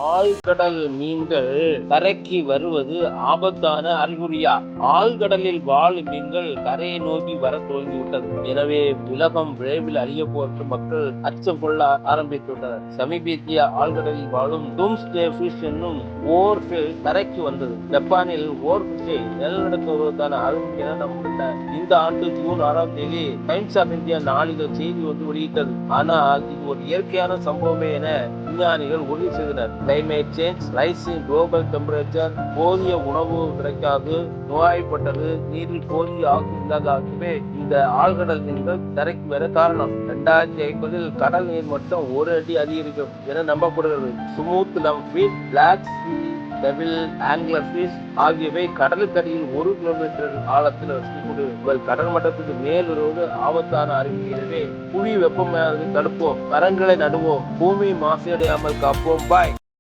ஆழ்கடல் மீன்கள் கரைக்கு வருவது ஆபத்தான அறிகுறியா? ஆழ்கடலில் வாழும் மீன்கள் கரையை நோக்கி வர துவங்கிவிட்டது. எனவே உலகம் விரைவில் அழிய போன்று மக்கள் அச்சம் கொள்ள ஆரம்பித்துள்ளனர். சமீபத்திய ஆழ்கடலில் வாழும் டூம்ஸ்டே ஃபிஷ் என்னும் ஓர்கள் கரைக்கு வந்தது. ஜப்பானில் ஓர்பிஷை நிலநடுக்குவதற்கான அறிகுறி என நம்பப்பட்ட இந்த ஆண்டு ஜூன் 6ஆம் தேதி டைம்ஸ் ஆஃப் இந்தியா நாளிதழ் செய்தி ஒன்று வெளியிட்டது. ஆனால் இது ஒரு இயற்கையான சம்பவமே என விஞ்ஞானிகள் உறுதி செய்தனர். Climate change, rising global temperature, போதிய உணவு கிடைக்காது, நோய்பட்டது, நீரில் போதிய ஆக்சிஜன் இல்லாதவே இந்த ஆழ்கடல் மீன்கள் தரைக்கு வர காரணம். 2050 கடல் நீர் மட்டம் 1 அடி அதிகரிக்கும் என நம்பப்படுகிறது. ஸ்மூத் லம்ஃபிஷ், பிளாக் சீ டெவில், ஆங்கிலர் ஃபிஷ் ஆகியவை கடலுக்கடியில் 1 கிலோமீட்டர் ஆழத்தில் வசிக்கக்கூடிய கடல் மட்டத்துக்கு மேல் வருவது ஆபத்தான அறிகுறி. எனவே புவி வெப்பமயமாவதை தடுப்போம், மரங்களை நடுவோம், பூமி மாசடையாமல் காப்போம். பாய்.